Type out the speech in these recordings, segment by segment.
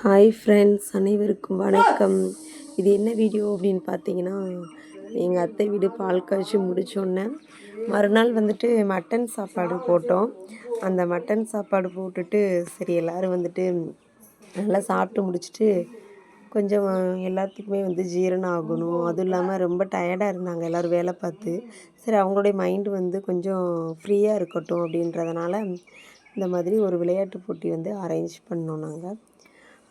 Hi friends, அனைவருக்கும் வணக்கம். இது என்ன வீடியோ அப்படின்னு பார்த்தீங்கன்னா, எங்கள் அத்தை வீடு பால் காய்ச்சி முடித்தோடனே மறுநாள் வந்துட்டு மட்டன் சாப்பாடு போட்டோம். அந்த மட்டன் சாப்பாடு போட்டுட்டு சரி எல்லோரும் வந்துட்டு நல்லா சாப்பிட்டு முடிச்சுட்டு கொஞ்சம் எல்லாத்துக்குமே வந்து ஜீரணம் ஆகணும். அதுவும் இல்லாமல் ரொம்ப டயர்டாக இருந்தாங்க எல்லோரும் வேலை பார்த்து. சரி அவங்களுடைய மைண்டு வந்து கொஞ்சம் ஃப்ரீயாக இருக்கட்டும் அப்படின்றதுனால இந்த மாதிரி ஒரு விளையாட்டு போட்டி வந்து அரேஞ்ச் பண்ணோம் நாங்கள்.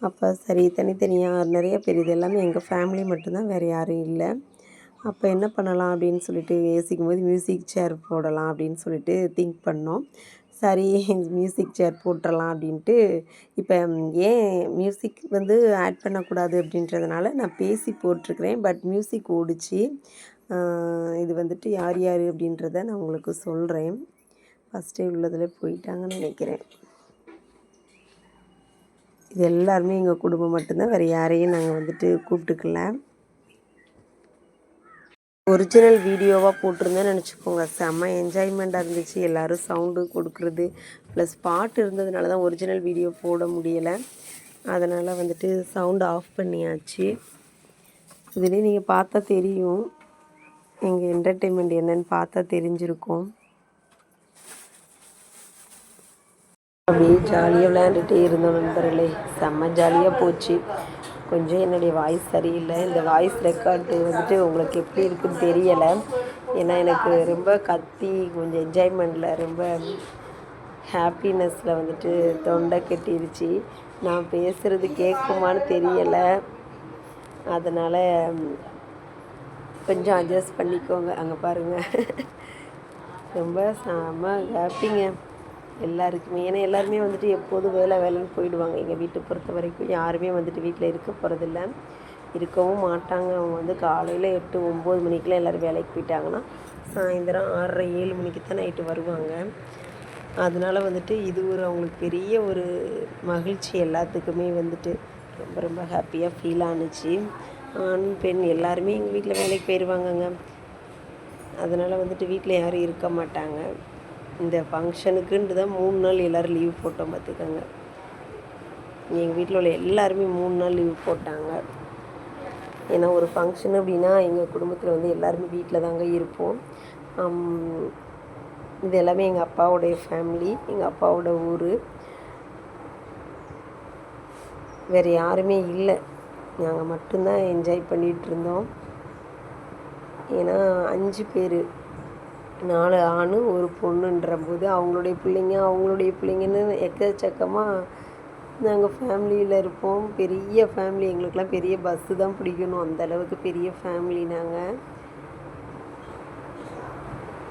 அப்போ சரி தனித்தனியாக நிறைய பேர், இது எல்லாமே எங்கள் ஃபேமிலி மட்டும்தான், வேறு யாரும் இல்லை. அப்போ என்ன பண்ணலாம் அப்படின்னு சொல்லிட்டு யோசிக்கும்போது மியூசிக் சேர் போடலாம் அப்படின்னு சொல்லிட்டு திங்க் பண்ணோம். சரி மியூசிக் சேர் போட்டுடலாம் அப்படின்ட்டு. இப்போ ஏன் மியூசிக் வந்து ஆட் பண்ணக்கூடாது அப்படின்றதுனால நான் பேசி போட்டிருக்கிறேன். பட் மியூசிக் ஓடிச்சு. இது வந்துட்டு யார் யார் அப்படின்றத நான் உங்களுக்கு சொல்கிறேன். ஃபஸ்ட்டே உள்ளதில் போயிட்டாங்கன்னு நினைக்கிறேன். இது எல்லாருமே எங்கள் குடும்பம் மட்டும்தான், வேறு யாரையும் நாங்கள் வந்துட்டு கூப்பிட்டுக்கல. ஒரிஜினல் வீடியோவாக போட்டிருந்தேன்னு நினச்சிக்கோங்க, செம்ம என்ஜாய்மெண்ட்டாக இருந்துச்சு. எல்லோரும் சவுண்டு கொடுக்குறது ப்ளஸ் பாட்டு இருந்ததுனால தான் ஒரிஜினல் வீடியோ போட முடியலை. அதனால் வந்துட்டு சவுண்டு ஆஃப் பண்ணியாச்சு. இதுலேயே நீங்கள் பார்த்தா தெரியும், எங்கள் என்டர்டெயின்மெண்ட் என்னன்னு பார்த்தா தெரிஞ்சிருக்கும். அப்படியே ஜாலியாக விளையாண்டுட்டே இருந்தோம் நண்பர்களே. செம்ம ஜாலியாக போச்சு. கொஞ்சம் என்னுடைய வாய்ஸ் சரியில்லை. இந்த வாய்ஸ் ரெக்கார்டு வந்துட்டு உங்களுக்கு எப்படி இருக்குன்னு தெரியலை. ஏன்னா எனக்கு ரொம்ப கத்தி கொஞ்சம் என்ஜாய்மெண்ட்டில் ரொம்ப ஹாப்பினஸில் வந்துட்டு தொண்டை கட்டிடுச்சு. நான் பேசுகிறது கேட்குமான்னு தெரியலை. அதனால் கொஞ்சம் அட்ஜஸ்ட் பண்ணிக்கோங்க. அங்கே பாருங்கள், ரொம்ப செம்ம ஹாப்பிங்க எல்லாருக்குமே. ஏன்னா எல்லாருமே வந்துட்டு எப்போதும் வேலைன்னு போயிடுவாங்க. எங்கள் வீட்டை பொறுத்த வரைக்கும் யாருமே வந்துட்டு வீட்டில் இருக்க போகிறதில்ல, இருக்கவும் மாட்டாங்க. அவங்க வந்து காலையில் 8-9 மணிக்கெலாம் எல்லோரும் வேலைக்கு போயிட்டாங்கன்னா சாயந்தரம் 6:30-7 மணிக்கு தான் நைட்டு வருவாங்க. அதனால் வந்துட்டு இது ஒரு அவங்களுக்கு பெரிய ஒரு மகிழ்ச்சி. எல்லாத்துக்குமே வந்துட்டு ரொம்ப ரொம்ப ஹாப்பியாக ஃபீல் ஆணுச்சு. ஆண் பெண் எல்லாருமே எங்கள் வீட்டில் வேலைக்கு போயிடுவாங்கங்க. அதனால் வந்துட்டு வீட்டில் யாரும் இருக்க மாட்டாங்க. இந்த ஃபங்க்ஷனுக்குன்ட்டு தான் 3 நாள் எல்லோரும் லீவ் போட்டோம் பார்த்துக்கோங்க. எங்கள் வீட்டில் உள்ள எல்லாருமே 3 நாள் லீவ் போட்டாங்க. ஏன்னா ஒரு ஃபங்க்ஷன் அப்படின்னா எங்கள் குடும்பத்தில் வந்து எல்லாருமே வீட்டில் தாங்க இருப்போம். இது எல்லாமே எங்கள் அப்பாவுடைய ஃபேமிலி, எங்கள் அப்பாவோட ஊர். வேறு யாருமே இல்லை, நாங்கள் மட்டும்தான் என்ஜாய் பண்ணிகிட்டு இருந்தோம். ஏன்னா 5 பேர், 4 ஆண் 1 பொண்ணுன்ற போது அவங்களுடைய பிள்ளைங்கன்னு எக்கச்சக்கமாக நாங்கள் ஃபேமிலியில் இருப்போம். பெரிய ஃபேமிலி, எங்களுக்கெல்லாம் பெரிய பஸ்ஸு தான் பிடிக்கணும், அந்தளவுக்கு பெரிய ஃபேமிலி நாங்கள்.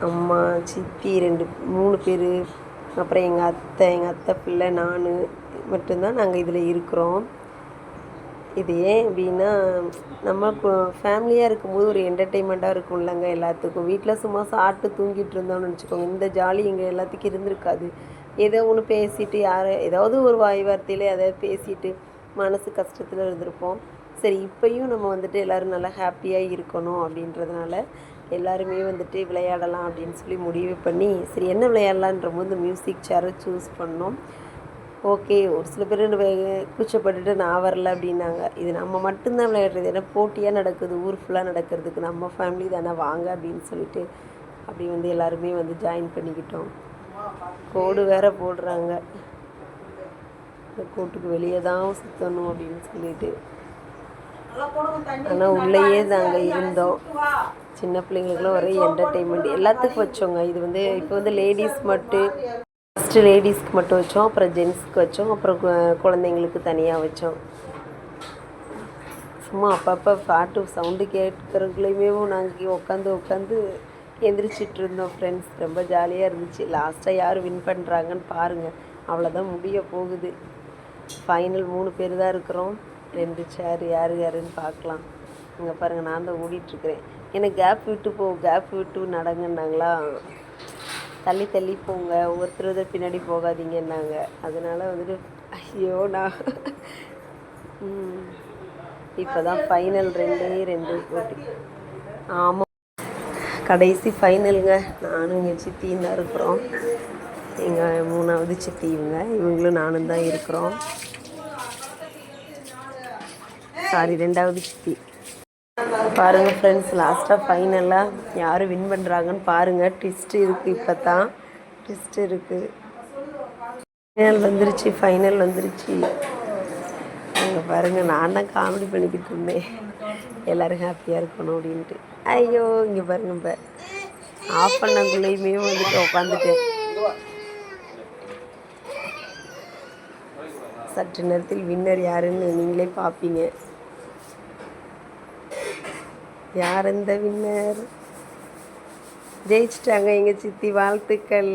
அம்மா, சித்தி 3 பேர், அப்புறம் எங்கள் அத்தை பிள்ளை, நான் மட்டும்தான் நாங்கள் இதில் இருக்கிறோம். இது ஏன் அப்படின்னா, நம்ம ஃபேமிலியாக இருக்கும்போது ஒரு என்டர்டெயின்மெண்ட்டாக இருக்கும் இல்லைங்க எல்லாத்துக்கும். வீட்டில் சும்மா சாப்பிட்டு தூங்கிட்டு இருந்தோம்னு வச்சுக்கோங்க, இந்த ஜாலி எங்கள் எல்லாத்துக்கும் இருந்திருக்காது. ஏதோ ஒன்று பேசிட்டு ஏதாவது ஒரு வாய் வார்த்தையில் எதாவது பேசிட்டு மனசு கஷ்டத்தில் இருந்திருப்போம். சரி இப்போயும் நம்ம வந்துட்டு எல்லோரும் நல்லா ஹாப்பியாக இருக்கணும் அப்படின்றதுனால எல்லாருமே வந்துட்டு விளையாடலாம் அப்படின்னு சொல்லி முடிவு பண்ணி, சரி என்ன விளையாடலான்ற போது மியூசிக் சேரை சூஸ் பண்ணோம். ஓகே, ஒரு சில பேர் கூச்சப்பட்டுட்டு நான் வரல அப்படின்னாங்க. இது நம்ம மட்டும்தான் விளையாடுறது, ஏன்னா போட்டியாக நடக்குது, ஊர் ஃபுல்லாக நடக்கிறதுக்கு நம்ம ஃபேமிலி தானே, வாங்க அப்படின்னு சொல்லிட்டு அப்படி வந்து எல்லாருமே வந்து ஜாயின் பண்ணிக்கிட்டோம். கோடு வேறு போடுறாங்க, இந்த கோட்டுக்கு வெளியே தான் சுற்றணும் அப்படின்னு சொல்லிட்டு. ஆனால் உள்ளேயே நாங்கள் இருந்தோம். சின்ன பிள்ளைங்களுக்குலாம் ஒரே என்டர்டெயின்மெண்ட், எல்லாத்துக்கும் வச்சோங்க. இது வந்து இப்போ வந்து லேடிஸ் மட்டும், ஃபஸ்ட்டு லேடிஸ்க்கு மட்டும் வச்சோம், அப்புறம் ஜென்ஸுக்கு வச்சோம், அப்புறம் குழந்தைங்களுக்கு தனியாக வச்சோம். சும்மா அப்பப்போ பாட்டு சவுண்டு கேட்குறதுக்குள்ளேயுமே நாங்கள் உட்காந்து எந்திரிச்சிட்டு இருந்தோம் ஃப்ரெண்ட்ஸ். ரொம்ப ஜாலியாக இருந்துச்சு. லாஸ்ட்டாக யார் வின் பண்ணுறாங்கன்னு பாருங்கள். அவ்வளோதான் முடிய போகுது. ஃபைனல் 3 பேர் தான் இருக்கிறோம். 2 சேர் யாருன்னு பார்க்கலாம். இங்கே பாருங்கள், நான் தான் ஓடிட்டுருக்கிறேன். எனக்கு கேப் விட்டு நடங்கன்னாங்களா, தள்ளி போங்க, ஒருத்தர் பின்னாடி போகாதீங்கன்னாங்க. அதனால் வந்துட்டு ஐயோ நான் இப்போ தான் ஃபைனல் 2 போட்டி. ஆமாம், கடைசி ஃபைனலுங்க. நானும் எங்கள் சித்தியும் தான் இருக்கிறோம். எங்கள் 3ஆவது சித்தி இவங்களும் நானும் தான் இருக்கிறோம். சாரி, 2வது சித்தி. பாருங்கள் ஃப்ரெண்ட்ஸ், லாஸ்ட்டாக ஃபைனலாக யார் வின் பண்ணுறாங்கன்னு பாருங்கள். ட்விஸ்ட் இருக்குது, இப்போ தான் ட்விஸ்ட் இருக்குது. ஃபைனல் வந்துருச்சு. அங்கே பாருங்கள், நான் தான் காமெடி பண்ணிக்கிட்டு இருந்தேன், எல்லோரும் ஹாப்பியாக இருக்கணும் அப்படின்ட்டு. ஐயோ, இங்கே பாருங்கள், இப்போ ஆஃப் பண்ணக்குள்ளேயுமே வந்துட்டு உட்காந்துட்டேன். சற்று நேரத்தில் வின்னர் யாருன்னு நீங்களே பார்ப்பீங்க. யார் இந்த வின்னர்? ஜெயிச்சிட்டாங்க எங்கள் சித்தி, வாழ்த்துக்கள்.